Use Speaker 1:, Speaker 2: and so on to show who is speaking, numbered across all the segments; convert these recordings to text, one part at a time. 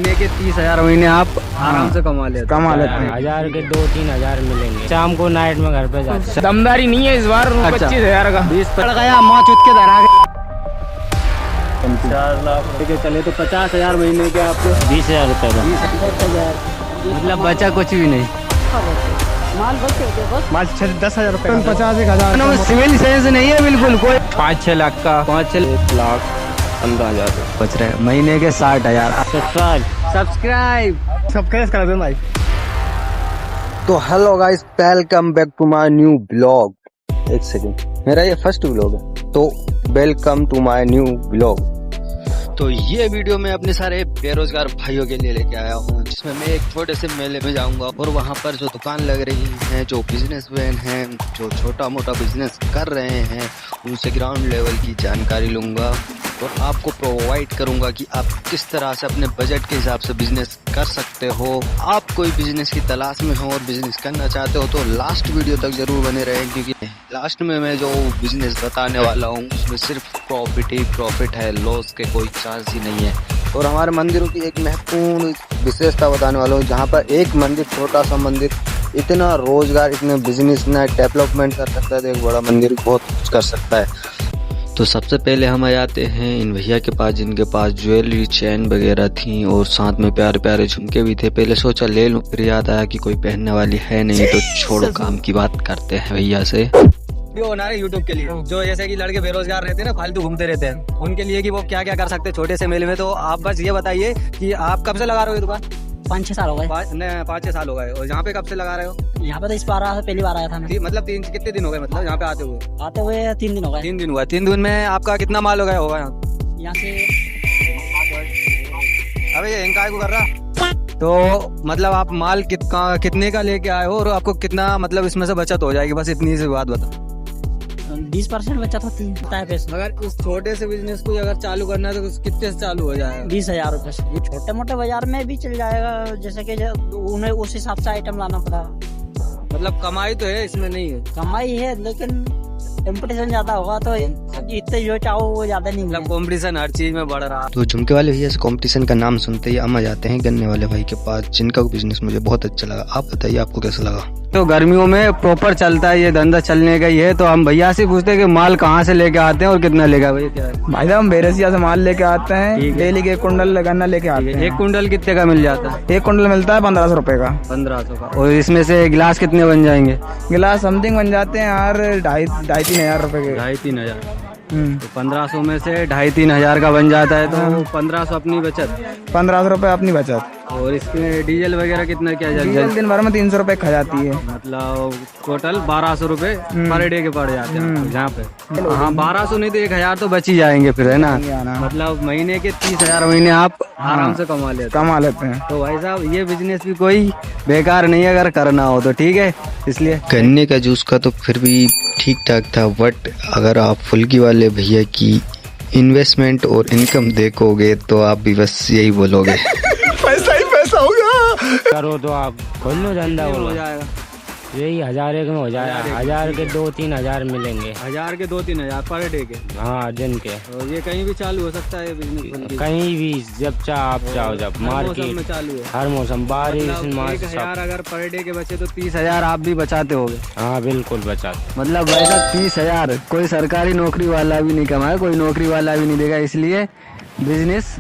Speaker 1: महीने के 30,000 महीने आप आराम से कमा लेते
Speaker 2: हैं।
Speaker 3: 1000 के 2-3 मिलेंगे। शाम को नाइट में घर पे जाते हैं।
Speaker 2: दमदारी नहीं है इस बार। 25,000 का
Speaker 1: 20 पड़ गया, माँ चुत के धरा 4 लाख के चले तो 50,000 महीने के आपको
Speaker 3: 20,000 रुपए का।
Speaker 1: मतलब बचा कुछ भी नहीं।
Speaker 2: माल 10,000 रुपए 50,000
Speaker 1: सिविल सेंस नहीं है बिल्कुल कोई।
Speaker 2: 5-6 लाख का
Speaker 1: 5 लाख
Speaker 2: 15,000
Speaker 1: बच रहे महीने के 60,000।
Speaker 2: सब्सक्राइब करा दो भाई।
Speaker 1: तो hello guys, welcome back to my new blog. एक सेकंड, मेरा ये फर्स्ट ब्लॉग है तो welcome to my new blog. तो ये वीडियो मैं अपने सारे बेरोजगार भाइयों के लिए लेके आया हूँ, जिसमें मैं एक छोटे से मेले में जाऊंगा और वहाँ पर जो दुकान लग रही है, जो बिजनेसमैन हैं, जो छोटा मोटा बिजनेस कर रहे हैं, उनसे ग्राउंड लेवल की जानकारी लूंगा और आपको प्रोवाइड करूंगा कि आप किस तरह से अपने बजट के हिसाब से बिजनेस कर सकते हो। आप कोई बिजनेस की तलाश में हो और बिजनेस करना चाहते हो तो लास्ट वीडियो तक जरूर बने रहें, क्योंकि लास्ट में मैं जो बिजनेस बताने वाला हूँ उसमें सिर्फ प्रॉफिट ही प्रॉफिट है, लॉस के कोई चांस ही नहीं है। और हमारे मंदिरों की एक महत्वपूर्ण विशेषता बताने वाला हूँ, जहाँ पर एक मंदिर, छोटा सा मंदिर, इतना रोजगार, इतने बिजनेस, इतना डेवलपमेंट कर सकता है, तो एक बड़ा मंदिर बहुत कुछ कर सकता है। तो सबसे पहले हम आ जाते हैं इन भैया के पास, जिनके पास ज्वेलरी, चैन वगैरह थी और साथ में प्यारे प्यारे झुमके भी थे। पहले सोचा ले लूं, फिर याद आया कि कोई पहनने वाली है नहीं, तो छोड़ो, काम की बात करते हैं भैया से। वीडियो बना रहे यूट्यूब के लिए, जो जैसे कि लड़के बेरोजगार रहते हैं ना, फालतू घूमते रहते हैं, उनके लिए कि वो क्या क्या कर सकते हैं छोटे से मेले में। तो आप बस ये बताइए कि आप कब से लगा रहे हो ये दुकान?
Speaker 4: 5-6 साल हो गए।
Speaker 1: 5-6 साल हो गए। और यहाँ पे कब से लगा रहे हो?
Speaker 4: यहाँ पे तो इस बार पहली बार आया था मैं।
Speaker 1: मतलब कितने दिन हो गए, मतलब यहाँ पे आते हुए?
Speaker 4: 3 दिन हो गए।
Speaker 1: 3 दिन हुआ। 3 दिन में आपका कितना माल हो गया होगा
Speaker 4: यहाँ से?
Speaker 1: अबे ये इनका को कर रहा। तो मतलब आप माल कितने का लेके आए हो और आपको कितना, मतलब इसमें से बचत हो जाएगी? बस इतनी सी बात बता।
Speaker 4: 20% बचत होती है पैसे।
Speaker 1: अगर इस छोटे से बिजनेस को अगर चालू करना है तो कितने से चालू हो जाएगा?
Speaker 4: 20,000 रुपए से। ये छोटे मोटे बाजार में भी चल जाएगा, जैसे कि उन्हें उस हिसाब से आइटम लाना पड़ा।
Speaker 1: मतलब कमाई तो है इसमें, नहीं है
Speaker 4: कमाई है, लेकिन कंपटीशन ज्यादा होगा तो इतने जो चाहो वो ज्यादा नहीं।
Speaker 1: मतलब कंपटीशन हर चीज में बढ़ रहा है। तो झुमके वाले भैया से कंपटीशन का नाम सुनते ही हम आ जाते हैं गन्ने वाले भाई के पास, जिनका बिजनेस मुझे बहुत अच्छा लगा। आप बताइए आपको कैसा लगा? तो गर्मियों में प्रॉपर चलता है ये धंधा, चलने का ही है। तो हम भैया से पूछते हैं कि माल कहाँ से लेके आते हैं और कितना लेगा भैया? क्या है
Speaker 2: भाई साहब, हम बेरसिया से माल लेके आते हैं, डेली के 1 कुंटल गन्ना लेके आते हैं।
Speaker 1: 1 कुंटल कितने का मिल जाता है?
Speaker 2: 1 कुंटल मिलता है 1,500 रुपए का।
Speaker 1: 1500 का। और इसमें से गिलास कितने बन जाएंगे?
Speaker 2: गिलास समथिंग बन जाते हैं यार 2,500-3 हजार रुपए के।
Speaker 1: 2,500-3 हजार। तो 1500 में से 2,500-3 हजार का बन जाता है, तो 1500 अपनी बचत।
Speaker 2: 1,500 रुपए अपनी बचत।
Speaker 1: और इसमें डीजल वगैरह कितना क्या जाता है?
Speaker 2: डीजल दिन भर में 300 रुपए खा जाती है।
Speaker 1: मतलब टोटल 1200 रुपए पर डे के पड़ जाते हैं यहाँ पे। हाँ, 1200 नहीं तो 1,000 तो बच ही जाएंगे फिर, है ना? मतलब महीने के 30,000 महीने आप आराम से कमा लेते हैं। तो भाई साहब, ये बिजनेस भी कोई बेकार नहीं है अगर करना हो तो, ठीक है? इसलिए गन्ने का जूस का तो फिर भी ठीक ठाक था, बट अगर आप फुल्की वाले भैया की इन्वेस्टमेंट और इनकम देखोगे तो आप भी बस यही बोलोगे
Speaker 2: पैसा ही पैसा होगा।
Speaker 3: करो तो आप खोल लो धंधा,
Speaker 1: हो जाएगा।
Speaker 3: यही 1000 में हो जाएगा। 1000 के 2-3 मिलेंगे।
Speaker 1: 1000 के 2-3 हजार पर डे के?
Speaker 3: हाँ, दिन के।
Speaker 1: और ये कहीं भी चालू हो सकता है बिजनेस?
Speaker 3: कहीं भी, जब चाह आप चाहो, जब मार्केट
Speaker 1: में चालू है।
Speaker 3: हर मौसम, बारिश,
Speaker 1: 1,000 अगर पर डे के बचे तो 30,000 आप भी बचाते होगे?
Speaker 3: हाँ बिल्कुल बचा।
Speaker 1: मतलब वैसा 30,000 कोई सरकारी नौकरी वाला भी नहीं कमाए, कोई नौकरी वाला भी नहीं देगा, इसलिए बिजनेस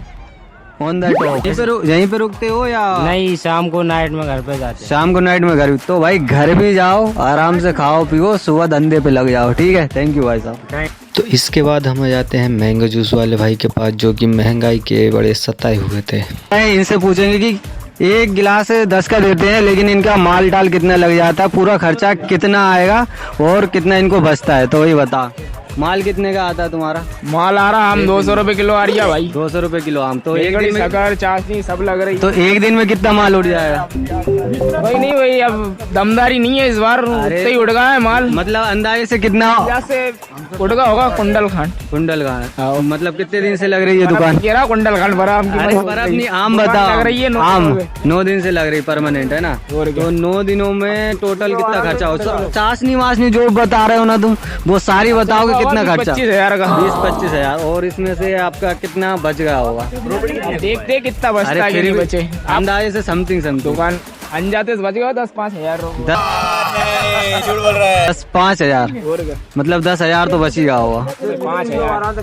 Speaker 1: ऑन द टॉप। यहीं पे रुकते हो या
Speaker 3: नहीं? शाम को नाइट में घर पे जाते हैं।
Speaker 1: शाम को नाइट में घर? तो भाई घर भी जाओ, आराम से खाओ पियो, सुबह धंधे पे लग जाओ, ठीक है? थैंक यू भाई साहब। तो इसके बाद हम आ जाते हैं मैंगो जूस वाले भाई के पास, जो कि महंगाई के बड़े सताए हुए थे। इनसे पूछेंगे कि एक गिलास 10 का देते हैं, लेकिन इनका माल डाल कितना लग जाता है, पूरा खर्चा कितना आएगा और कितना इनको बचता है, तो वही बता। माल कितने का आता है तुम्हारा?
Speaker 2: माल आ रहा आम 200 रुपए किलो आ रही है भाई।
Speaker 1: 200 रुपए किलो आम। तो एक दिन में
Speaker 2: शक्कर, चाशनी सब लग रही।
Speaker 1: तो एक दिन में कितना माल उठ जाएगा?
Speaker 2: वही नहीं, वही अब दमदारी नहीं है इस बार, उतना ही उड़ गया है माल।
Speaker 1: मतलब अंदाजे से कितना
Speaker 2: से उड़ गया होगा? कुंडल खंड।
Speaker 1: कुंडल का? मतलब कितने दिन से लग रही है दुकान?
Speaker 2: कुंडल खंड भरा आम की।
Speaker 1: अपनी आम बताओ।
Speaker 2: लग रही है
Speaker 1: आम 9 दिन से लग रही, परमानेंट, है ना? तो 9 दिनों में टोटल कितना खर्चा हो? चाशनी वाशनी जो बता रहे हो ना तुम, वो सारी बताओगे कितना खर्चा?
Speaker 2: 25,000 का।
Speaker 1: 20-25,000। और इसमें से आपका कितना बच गया होगा?
Speaker 2: देखते कितना बचता है कि नहीं बचे।
Speaker 1: अंदाजे से समथिंग
Speaker 2: दुकान अनजाते से बच गया 10-5,000 रुपये।
Speaker 1: 10-5,000 मतलब 10,000 तो बच ही गया होगा।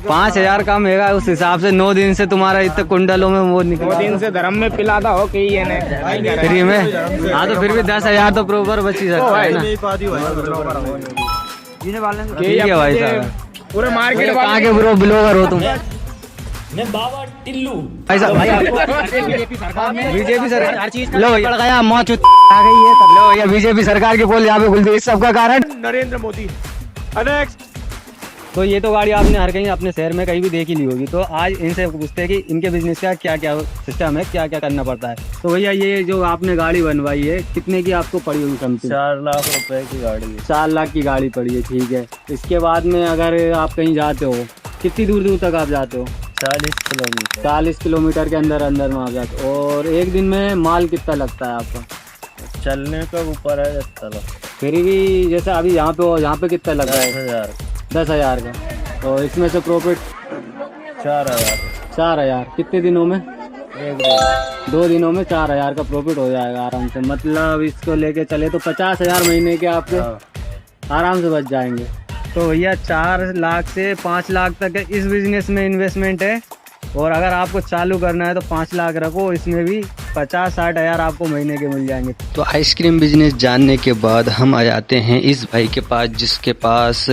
Speaker 1: 5,000 कम है उस हिसाब से। 9 दिन से तुम्हारा इतने कुंडलों में वो निकल।
Speaker 2: 2 दिन से धर्म में पिलाता हो कि ये नहीं
Speaker 1: फ्री में। हाँ तो फिर भी 10,000 तो प्रॉपर बच ही सकता है ना। ठीक है भाई साहब।
Speaker 2: पूरे मार्केट
Speaker 1: कहाँ के ब्रो ब्लॉगर हो तुम? भाई साहब बीजेपी सरकार हर चीज लो भैया गया मौत आ गई है। लो भैया बीजेपी सरकार के पोल यहाँ पे खुल दी। इस सबका कारण
Speaker 2: नरेंद्र मोदी।
Speaker 1: तो ये तो गाड़ी आपने हर कहीं अपने शहर में कहीं भी देख ही ली होगी। तो आज इनसे पूछते हैं कि इनके बिजनेस का क्या क्या सिस्टम है, क्या क्या करना पड़ता है। तो भैया ये जो आपने गाड़ी बनवाई है कितने की आपको पड़ी होगी? समथिंग
Speaker 3: 4 लाख रुपए की गाड़ी है।
Speaker 1: 4 लाख की गाड़ी पड़ी है, ठीक है। इसके बाद में अगर आप कहीं जाते हो, कितनी दूर दूर तक आप जाते हो?
Speaker 3: 40 किलोमीटर।
Speaker 1: 40 किलोमीटर के अंदर अंदर में आप जाते हो। और एक दिन में माल कितना लगता है आपका?
Speaker 3: चलने का ऊपर है 10,000।
Speaker 1: फिर भी जैसे अभी यहाँ पे हो, यहाँ पे कितना लग रहा है? 10,000 का। तो इसमें से प्रॉफिट
Speaker 3: 4,000।
Speaker 1: 4,000 कितने दिनों में?
Speaker 3: 1 दिन।
Speaker 1: 2 दिनों में 4,000 का प्रॉफिट हो जाएगा आराम से। मतलब इसको लेके चले तो 50,000 महीने के आपके आराम से बच जाएंगे। तो भैया 4 लाख से 5 लाख तक इस बिजनेस में इन्वेस्टमेंट है। और अगर आपको चालू करना है तो 5 लाख रखो, इसमें भी 50-60 हज़ार आपको महीने के मिल जाएंगे। तो आइसक्रीम बिजनेस जानने के बाद हम आ जाते हैं इस भाई के पास, जिसके पास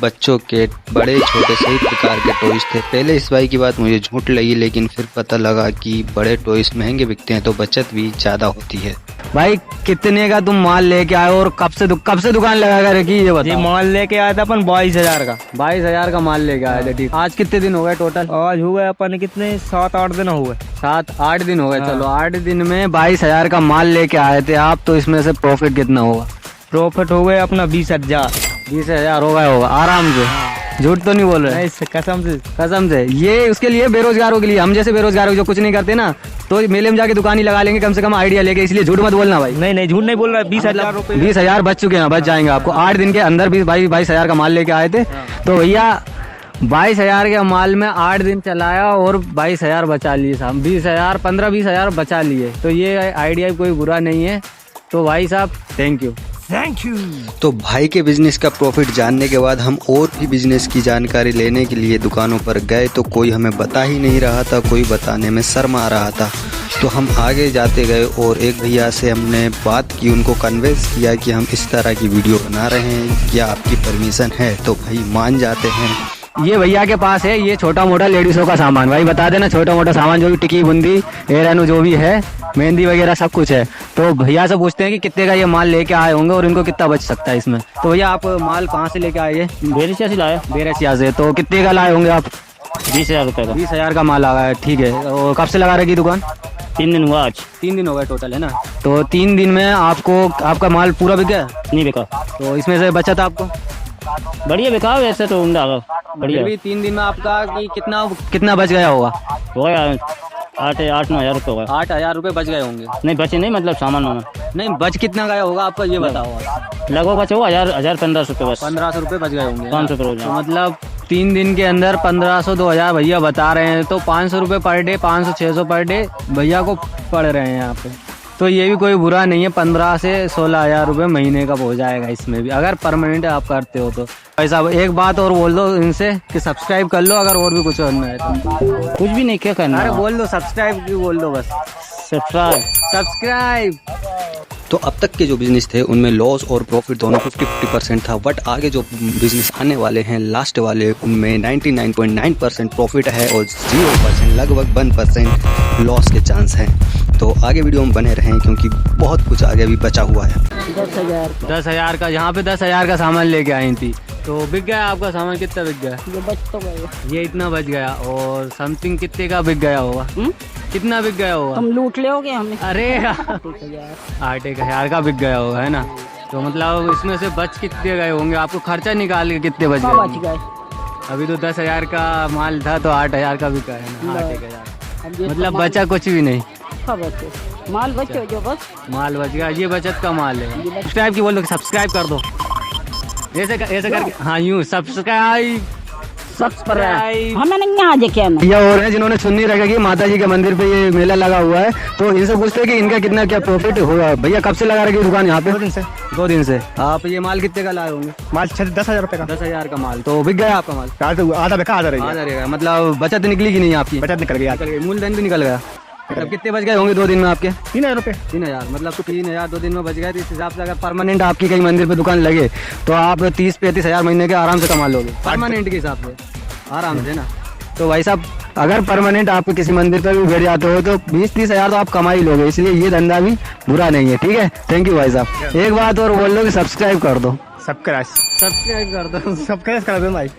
Speaker 1: बच्चों के बड़े छोटे सही प्रकार के टॉयज थे। पहले इस भाई की बात मुझे झूठ लगी, लेकिन फिर पता लगा कि बड़े टॉयज महंगे बिकते हैं तो बचत भी ज़्यादा होती है। भाई कितने का तुम माल लेके आए और कब से दुकान लगा कर रखी ये बताओ?
Speaker 3: माल लेके आया था अपन 22,000 का।
Speaker 1: 22,000 का माल लेके आए थे, ठीक। आज कितने दिन हो गए टोटल?
Speaker 3: आज हुए अपन कितने 7-8 दिन हुए।
Speaker 1: 7-8 दिन हो गए। चलो 8 दिन में 22,000 का माल लेके आए थे आप। तो इसमें से प्रॉफिट कितना होगा?
Speaker 3: प्रॉफिट हो गए अपना 20,000।
Speaker 1: 20,000 हो गया होगा आराम से। झूठ तो नहीं बोल रहे? कसम से। ये उसके लिए बेरोजगारों के लिए, हम जैसे बेरोजगारों जो कुछ नहीं करते ना, तो मेले में जाके दुकान ही लगा लेंगे कम से कम आइडिया लेके। इसलिए झूठ मत बोलना भाई।
Speaker 3: नहीं झूठ नहीं बोल रहा। 20,000 रुपए
Speaker 1: 20,000 बच चुके हैं, बच जाएंगे आपको 8 दिन के अंदर। 22,000 का माल लेके आए थे। तो भैया 22,000 के माल में 8 दिन चलाया और 22,000 बचा लिए साहब। 20,000 15-20,000 बचा लिए। तो ये आइडिया कोई बुरा नहीं है। तो भाई साहब थैंक यू। तो भाई के बिजनेस का प्रॉफिट जानने के बाद हम और भी बिजनेस की जानकारी लेने के लिए दुकानों पर गए। तो कोई हमें बता ही नहीं रहा था, कोई बताने में शर्मा रहा था। तो हम आगे जाते गए और एक भैया से हमने बात की, उनको कन्विंस किया कि हम इस तरह की वीडियो बना रहे हैं, क्या आपकी परमिशन है? तो भाई मान जाते हैं। ये भैया के पास है ये छोटा मोटा लेडीजों का सामान। भाई बता देना, छोटा मोटा सामान जो भी टिकी बुंदी एयरन जो भी है, मेहंदी वगैरह सब कुछ है। तो भैया से पूछते हैं कि कितने का ये माल लेके आए होंगे और इनको कितना बच सकता है इसमें। तो भैया आप माल कहाँ से लेके आए?
Speaker 3: बेरसिया से लाया।
Speaker 1: बेरसिया से। तो कितने का लाए होंगे आप?
Speaker 3: 20,000 रुपए का।
Speaker 1: 20,000 का माल आ गया है, ठीक है। और कब से लगा रखी दुकान?
Speaker 3: 3 दिन हुआ आज।
Speaker 1: 3 दिन हो गए टोटल, है ना? तो 3 दिन में आपका माल पूरा बिक गया?
Speaker 3: नहीं बिका।
Speaker 1: तो इसमें से बचत आपको
Speaker 3: बढ़िया बिका वैसे तो उम्दा बढ़िया।
Speaker 1: 3 दिन में आपका कि कितना बच गया होगा?
Speaker 3: हो गया 8-9 हज़ार रुपये होगा।
Speaker 1: 8,000 रुपये बच गए होंगे?
Speaker 3: नहीं बचे नहीं, मतलब सामान वामान
Speaker 1: नहीं। बच कितना गया होगा आपका ये बताओ?
Speaker 3: लगभग बचे हो 1,000-1,500 रुपये बस।
Speaker 1: 1,500 रुपये बच गए होंगे।
Speaker 3: 500 रुपये।
Speaker 1: तो मतलब 3 दिन के अंदर 1,500-2,000 भैया बता रहे हैं। तो 500 रुपये पर डे, 500-600 पर डे भैया को पड़ रहे हैं यहाँ पे। तो ये भी कोई बुरा नहीं है। 15 से 16,000 रुपये महीने का हो जाएगा इसमें भी, अगर परमानेंट आप करते हो तो। भाई साहब एक बात और बोल दो इनसे कि सब्सक्राइब कर लो अगर और भी कुछ करना है तो।
Speaker 3: कुछ भी नहीं, क्या करना?
Speaker 1: अरे बोल दो सब्सक्राइब भी बोल दो बस। सब्सक्राइब। तो अब तक के जो बिजनेस थे उनमें लॉस और प्रॉफिट दोनों 50-50% था। बट आगे जो बिजनेस आने वाले हैं लास्ट वाले, उनमें 99.9% प्रॉफिट है और 0% लगभग 1% लॉस के चांस हैं। तो आगे वीडियो में बने रहें क्योंकि बहुत कुछ आगे भी बचा हुआ है। 10,000 का, यहाँ पे 10,000 का सामान लेके आई थी। तो बिक गया आपका सामान? कितना बिक गया?
Speaker 4: ये बच तो गया।
Speaker 1: ये इतना बच गया। और समथिंग कितने का बिक गया होगा? कितना बिक गया होगा?
Speaker 4: हम लूट ले हमें।
Speaker 1: अरे 8,000 का बिक गया होगा, है ना? तो मतलब इसमें से बच कितने गए होंगे? आपको खर्चा निकाल के कितने बच गए? अभी तो 10,000 का माल था तो 8,000 का बिका है ना? 8,000 मतलब बचा कुछ भी नहीं।
Speaker 4: माल बचे जो बस
Speaker 1: माल बच गया। ये बचत का माल है। सब्सक्राइब की बोल दो, सब्सक्राइब कर दो। ऐसे करके हाँ यूँ सब्सक्राइब
Speaker 4: हमें नहीं यहाँ देखे ना।
Speaker 1: भैया और हैं जिन्होंने सुन नहीं रखा कि माता जी के मंदिर पे ये मेला लगा हुआ है, तो इनसे पूछते हैं कि इनका कितना क्या प्रॉफिट हुआ। भैया कब से लगा रखी दुकान यहाँ पे? 2 दिन से। आप ये माल कितने का लाए होंगे?
Speaker 5: माल 10,000 रुपए का।
Speaker 1: 10,000 का माल तो बिक गया आपका माल?
Speaker 5: आधा बिका आधा रह गया।
Speaker 1: आधा रहेगा, मतलब बचत निकली कि नहीं आपकी?
Speaker 5: बचत निकल गया।
Speaker 1: मूलधन भी निकल गया। अब कितने बच गए होंगे 2 दिन में आपके?
Speaker 5: 3,000 रुपए।
Speaker 1: 3,000 मतलब तो 3,000 2 दिन में बच गए। तो इस हिसाब से अगर परमानेंट आपकी कहीं मंदिर पे दुकान लगे तो आप 30-35 हजार महीने के आराम से कमा लोगे परमानेंट के हिसाब से, आराम से ना। तो भाई साहब अगर परमानेंट आप किसी मंदिर पर भी बैठ जाते हो तो 20-30 हजार तो आप कमा ही लोगे, इसलिए ये धंधा भी बुरा नहीं है। ठीक है, थैंक यू भाई साहब। एक बात और बोल दो कि सब्सक्राइब कर दो।
Speaker 5: सब्सक्राइब कर दो भाई।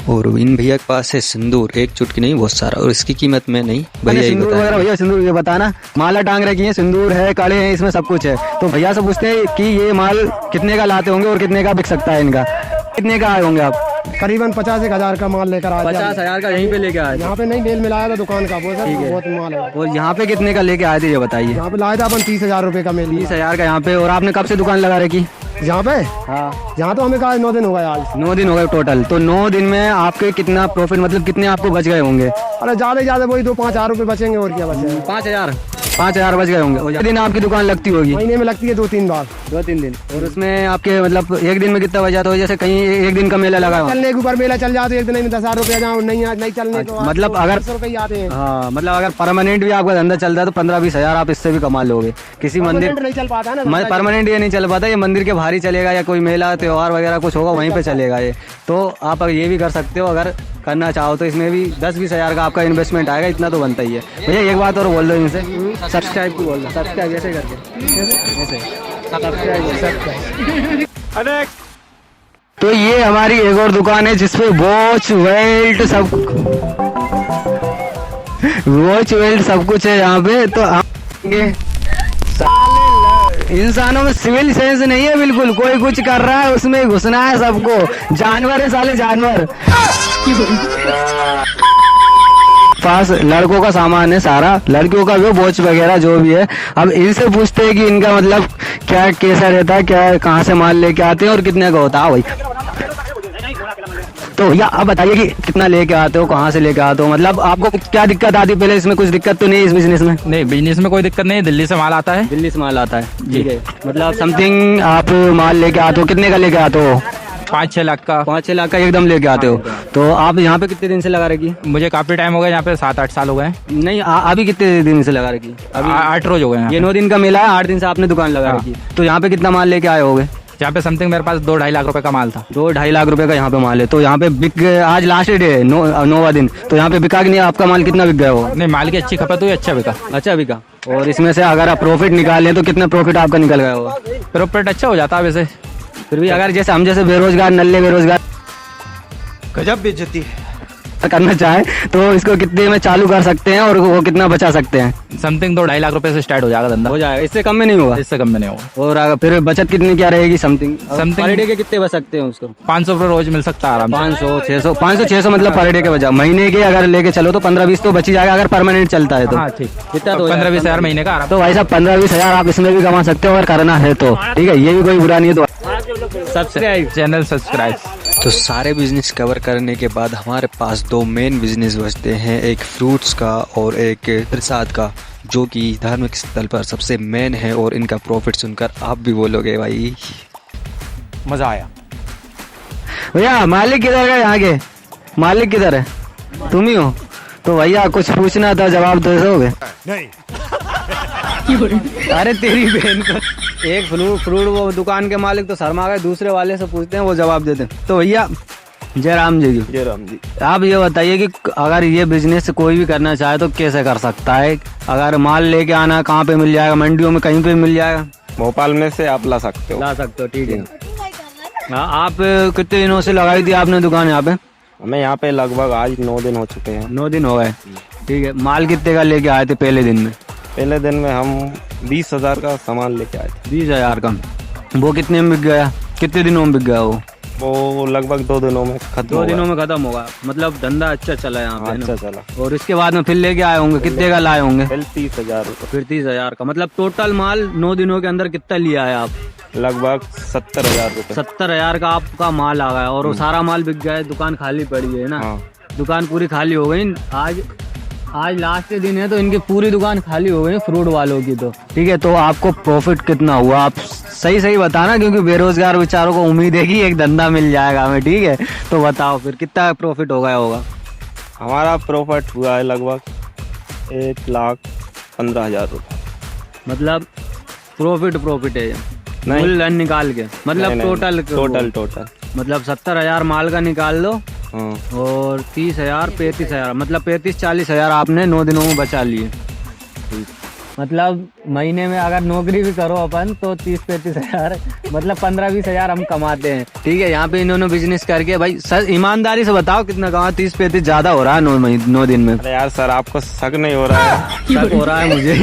Speaker 1: और इन भैया के पास है सिंदूर, एक चुटकी नहीं बहुत सारा, और इसकी कीमत में नहीं भैया
Speaker 5: सिंदूर वगैरह भैया सिंदूर ये बताना। माला टांग रखी है, सिंदूर है, कड़े हैं, इसमें सब कुछ है। तो भैया से पूछते हैं कि ये माल कितने का लाते होंगे और कितने का बिक सकता है इनका? कितने का आए होंगे आप?
Speaker 6: करीबन 50-1,000 का माल लेकर आया।
Speaker 1: 50,000 का यहीं पे लेके आए?
Speaker 6: यहाँ पे नहीं मेल मिलाया था दुकान का, बहुत माल है।
Speaker 1: और यहाँ पे कितने का लेके आए थे ये बताइए?
Speaker 6: यहाँ पे लाया था अपन 30,000 रुपए का मेल।
Speaker 1: 30,000 का यहाँ पे। और आपने कब से दुकान लगा रखी
Speaker 6: यहाँ पे?
Speaker 1: हाँ
Speaker 6: यहाँ तो हमें कहा 9 दिन हो गए आज।
Speaker 1: 9 दिन हो गए टोटल। तो 9 दिन में आपके कितना प्रॉफिट, मतलब कितने आपको बच गए होंगे?
Speaker 6: अरे ज्यादा वही 2-5 हजार रुपए बचेंगे और क्या बचे।
Speaker 1: 5,000 बच गए होंगे। और दिन आपकी दुकान लगती होगी?
Speaker 6: महीने में लगती है 2-3 बार।
Speaker 1: 2-3 दिन। और उसमें आपके मतलब एक दिन में कितना बच जाता हो? जैसे कहीं एक दिन का मेला लगा हो,
Speaker 6: चलने के ऊपर मेला चल जाता है, एक दिन में 10,000 रुपया जाओ, नहीं चलने तो
Speaker 1: मतलब अगर
Speaker 6: 100 रुपये आते हैं।
Speaker 1: हाँ मतलब अगर परमानेंट भी आपका धंधा चलता है तो 15-20 हजार आप इससे भी कमा लोगे। किसी मंदिर
Speaker 6: नहीं चल पाता है ना
Speaker 1: परमानेंट ये नहीं चल पाता, ये मंदिर के बाहर ही चलेगा या कोई मेला त्योहार वगैरह कुछ होगा वहीं पे चलेगा ये। तो आप ये भी कर सकते हो अगर करना चाहो तो। इसमें भी 10-20 हजार का आपका इन्वेस्टमेंट आएगा, इतना तो बनता ही है। भैया एक बात और बोल दो इनसे, सब्सक्राइब की बोल दो। सब्सक्राइब ऐसे करके ऐसे सब्सक्राइब। तो ये हमारी एक और दुकान है जिसपे वॉच बेल्ट सब कुछ है यहाँ पे। तो इंसानों में सिविल सेंस नहीं है बिल्कुल, कोई कुछ कर रहा है उसमें घुसना है सबको। जानवर है साले जानवर। पास लड़कों का सामान है सारा, लड़कियों का भी वॉच वगैरह जो भी है। अब इनसे पूछते हैं कि इनका मतलब क्या कैसा रहता है, क्या कहाँ से माल लेके आते हैं और कितने का होता है भाई। तो भैया आप बताइए कि कितना लेके आते हो, कहाँ से लेके आते हो, मतलब आपको क्या दिक्कत आती है? पहले इसमें कुछ दिक्कत तो नहीं इस बिजनेस में?
Speaker 2: नहीं, बिजनेस में कोई दिक्कत नहीं है, दिल्ली से माल आता है।
Speaker 1: दिल्ली से माल आता है, ठीक है। मतलब समथिंग आप माल लेके आते हो, कितने का लेके आते हो?
Speaker 2: 5-6 लाख का।
Speaker 1: 5-6 लाख का एकदम लेके आते हो। तो आप यहाँ पे कितने दिन से लगा रखी?
Speaker 2: मुझे काफी टाइम हो गया, यहाँ पे 7-8 साल हो गए।
Speaker 1: नहीं अभी कितने दिन से लगा रखी?
Speaker 2: अभी 8 रोज हो गए।
Speaker 1: ये 9 दिन का मेला है, 8 दिन से आपने दुकान लगा रखी। तो यहाँ पे कितना माल लेके आए होगे?
Speaker 2: यहाँ पे समथिंग मेरे पास 2-2.5 लाख रुपए का माल था।
Speaker 1: 2-2.5 लाख रुपए का यहाँ पे माल है। तो यहाँ पे बिक, आज लास्ट डे है 9वां दिन, तो यहाँ पे बिका कि नहीं? आपका माल कितना बिक गया होगा?
Speaker 2: नहीं, माल की अच्छी खपत हुई, अच्छा बिका।
Speaker 1: अच्छा बिका। और इसमें से अगर आप प्रॉफिट निकालें तो कितना प्रॉफिट आपका निकल गया होगा?
Speaker 2: प्रॉफिट अच्छा हो जाता है वैसे।
Speaker 1: फिर भी अगर जैसे हम जैसे बेरोजगार नल्ले बेरोजगार
Speaker 5: गजब बेइज्जती
Speaker 1: करना चाहे तो इसको कितने में चालू कर सकते हैं और वो कितना बचा सकते हैं?
Speaker 2: समथिंग 2-2.5 लाख रुपए से स्टार्ट हो जाएगा धंधा।
Speaker 1: हो जाएगा, इससे कम में नहीं होगा?
Speaker 2: इससे कम में नहीं होगा।
Speaker 1: और अगर फिर बचत कितनी क्या रहेगी? समथिंग
Speaker 2: समथिंग
Speaker 1: पर डे के कितने बच सकते हैं उसको?
Speaker 2: 500 रुपए रोज मिल सकता है आराम से।
Speaker 1: 500-600 मतलब पर डे के बचा। महीने के अगर लेके चलो तो 15-20 तो बची जाएगा अगर परमानेंट चलता है तो।
Speaker 2: हाँ ठीक,
Speaker 1: कितना तो
Speaker 2: 15-20 हजार महीने का आराम।
Speaker 1: तो भाई साहब 15-20 हजार आप इसमें भी कमा सकते हो अगर करना है तो। ठीक है, ये भी कोई बुरा नहीं है। तो सब्सक्राइब
Speaker 2: चैनल सब्सक्राइब।
Speaker 1: तो सारे बिजनेस कवर करने के बाद हमारे पास 2 मेन बिजनेस बचते हैं, एक फ्रूट्स का और एक प्रसाद का, जो कि धार्मिक स्थल पर सबसे मेन है। और इनका प्रॉफिट सुनकर आप भी बोलोगे भाई
Speaker 2: मजा आया।
Speaker 1: भैया मालिक किधर है? यहाँ के मालिक किधर है? तुम ही हो? तो भैया कुछ पूछना था, जवाब दे दोगे? नहीं। अरे तेरी बहन को एक फ्रूट वो दुकान के मालिक तो शर्मा गए, दूसरे वाले से पूछते हैं वो जवाब देते हैं। तो भैया जय राम जी।
Speaker 5: जय राम जी।
Speaker 1: आप ये बताइए कि अगर ये बिजनेस कोई भी करना चाहे तो कैसे कर सकता है? अगर माल लेके आना कहाँ पे मिल जाएगा? मंडियों में कहीं पे मिल जाएगा?
Speaker 5: भोपाल में से आप ला सकते हो।
Speaker 1: ला सकते हो, ठीक है। हाँ, आप कितने दिनों से लगाई थी आपने दुकान यहाँ पे?
Speaker 5: हमें यहाँ पे लगभग आज 9 दिन हो चुके हैं।
Speaker 1: 9 दिन हो गए, ठीक है। माल कितने का लेके आए थे पहले दिन में?
Speaker 5: पहले दिन में हम 20,000 का सामान लेके आए थे।
Speaker 1: 20,000 का। वो कितने में बिक गया? कितने दिनों में बिक गया
Speaker 5: वो लगभग 2 दिनों में खत्म।
Speaker 1: 2 दिनों में खत्म होगा, मतलब धंधा अच्छा चला यहाँ पे।
Speaker 5: अच्छा चला।
Speaker 1: और इसके बाद में फिर लेके आए होंगे, कितने का लाए होंगे?
Speaker 5: 30,000 रुपये।
Speaker 1: फिर 30,000 का। मतलब टोटल माल 9 दिनों के अंदर कितना लिया है आप?
Speaker 7: लगभग 70,000 रुपए।
Speaker 5: 70,000 का आपका माल आ गया और वो सारा माल बिक गया है, दुकान खाली पड़ी है ना।
Speaker 7: हाँ।
Speaker 5: दुकान पूरी खाली हो गई। आज लास्ट दिन है तो इनकी पूरी दुकान खाली हो गई फ्रूट वालों की। तो ठीक है, तो आपको प्रॉफिट कितना हुआ आप सही बताना, क्योंकि बेरोजगार बेचारों को उम्मीद है कि एक धंधा मिल जाएगा हमें। ठीक है, तो बताओ फिर कितना प्रॉफिट हो गया होगा।
Speaker 7: हमारा प्रॉफिट हुआ है लगभग 1,15,000 रुपए।
Speaker 5: मतलब प्रॉफिट है ये?
Speaker 7: नहीं।
Speaker 5: मूल धन निकाल के मतलब
Speaker 7: नहीं, टोटल
Speaker 5: मतलब 70,000 माल का निकाल लो।
Speaker 7: हाँ।
Speaker 5: और 30,000 35,000 मतलब 35-40,000 आपने 9 दिनों में बचा लिए। मतलब महीने में अगर नौकरी भी करो अपन तो 30-35,000 मतलब 15-20,000 हम कमाते हैं। ठीक है, यहाँ पे इन्होंने बिजनेस करके भाई सर ईमानदारी से बताओ कितना कमा। 30-35 ज्यादा हो रहा है 9 दिन में।
Speaker 7: अरे यार सर आपको शक नहीं हो रहा है?
Speaker 5: शक हो रहा है मुझे।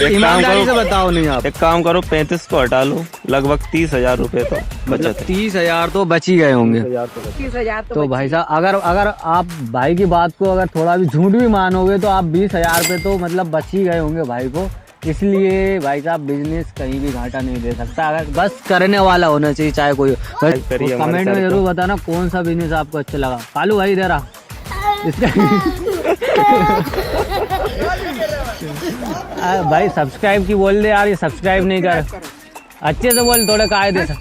Speaker 5: ईमानदारी से बताओ नहीं आप।
Speaker 7: एक काम करो 35 को हटा लो, लगभग 30,000 रुपए तो
Speaker 5: मतलब
Speaker 7: बचत है।
Speaker 5: 30,000 तो बच ही गए होंगे।
Speaker 2: 30,000
Speaker 5: तो भाई साहब अगर आप भाई की बात को अगर थोड़ा भी झूठ भी मानोगे तो आप 20,000 पे तो मतलब बच ही गए होंगे भाई को। इसलिए भाई साहब बिजनेस कहीं भी घाटा नहीं दे सकता, अगर बस करने वाला होना चाहिए चाहे कोई।
Speaker 7: करिए, हमारे
Speaker 5: कमेंट में
Speaker 7: सर
Speaker 5: जरूर बताना कौन सा बिजनेस आपको अच्छा लगा। कालू भाई दे रहा भाई सब्सक्राइब की बोल दे यार, ये सब्सक्राइब नहीं कर। अच्छे से बोल, थोड़ा कायदे से।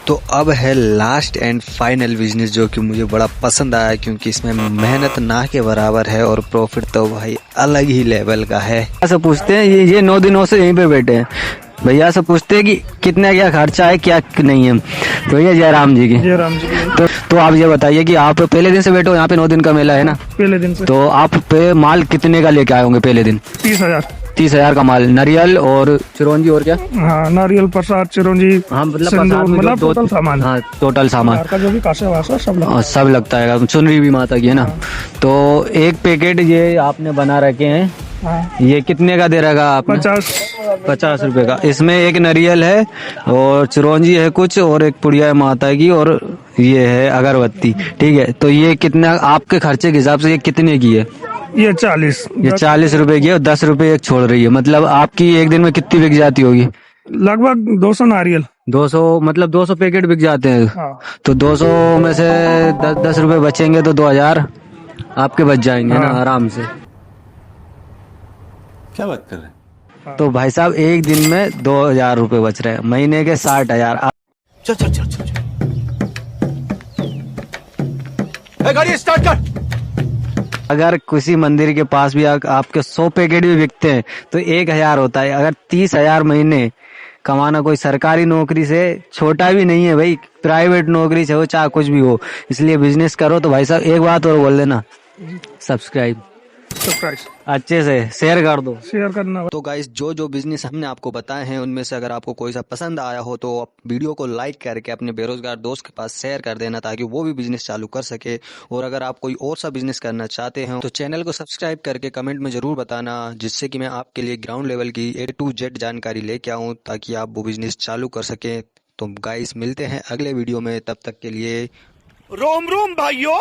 Speaker 1: तो अब है लास्ट एंड फाइनल बिजनेस जो कि मुझे बड़ा पसंद आया, क्योंकि इसमें मेहनत ना के बराबर है और प्रॉफिट तो भाई अलग ही लेवल का है।
Speaker 5: ऐसा पूछते हैं ये 9 दिनों से यहीं पे बैठे हैं, भैया से पूछते हैं कि कितना क्या खर्चा है क्या नहीं है। तो ये जयराम जी की तो आप ये बताइए कि आप पहले दिन से बैठे हो यहाँ पे, 9 दिन का मेला है ना?
Speaker 6: पहले दिन से।
Speaker 5: तो आप पे माल कितने का लेके आए होंगे पहले दिन? 30,000 का माल, नारियल और चिरौंजी और क्या?
Speaker 6: हाँ, नारियल, प्रसाद, चिरौंजी।
Speaker 5: हाँ मतलब
Speaker 6: टोटल सामान।
Speaker 5: हाँ टोटल सामान
Speaker 6: का जो भी कासा वासा
Speaker 5: सब लगता है। चुनरी भी माता की है ना। तो एक पैकेट ये आपने बना रखे हैं, ये कितने का दे रहेगा आपने? 50 रुपए का। इसमें एक नारियल है और चिरौंजी है कुछ और एक पुड़िया है माता की और ये है अगरबत्ती। ठीक है, तो ये कितना आपके खर्चे के हिसाब से ये कितने की है?
Speaker 6: ये 40
Speaker 5: रुपए की है और 10 रुपए एक छोड़ रही है। मतलब आपकी एक दिन में कितनी बिक जाती होगी?
Speaker 6: लगभग 200 नारियल।
Speaker 5: 200 मतलब 200 पैकेट बिक जाते हैं।
Speaker 6: हाँ।
Speaker 5: तो 200 में से 10 रुपए बचेंगे तो 2,000 आपके बच जाएंगे ना आराम से।
Speaker 8: क्या बात कर रहे हैं?
Speaker 5: तो भाई साहब एक दिन में 2,000 रुपए बच रहे हैं, महीने के 60,000।
Speaker 8: चल गाड़ी स्टार्ट कर।
Speaker 5: अगर किसी मंदिर के पास भी आपके 100 पैकेट भी बिकते हैं तो 1,000 होता है। अगर 30,000 महीने कमाना कोई सरकारी नौकरी से छोटा भी नहीं है भाई, प्राइवेट नौकरी से हो चाहे कुछ भी हो। इसलिए बिजनेस करो। तो भाई साहब एक बात और बोल देना, सब्सक्राइब अच्छे से शेयर कर दो,
Speaker 6: शेयर करना।
Speaker 1: तो गाइस जो बिजनेस हमने आपको बताए हैं उनमें से अगर आपको कोई सा पसंद आया हो तो वीडियो को लाइक करके अपने बेरोजगार दोस्त के पास शेयर कर देना, ताकि वो भी बिजनेस चालू कर सके। और अगर आप कोई और सा बिजनेस करना चाहते हैं तो चैनल को सब्सक्राइब करके कमेंट में जरूर बताना, जिससे कि मैं आपके लिए ग्राउंड लेवल की A to Z जानकारी लेके आऊँ, ताकि आप वो बिजनेस चालू कर सके। तो गाइस मिलते हैं अगले वीडियो में, तब तक के लिए
Speaker 8: रोम रोम भाइयों।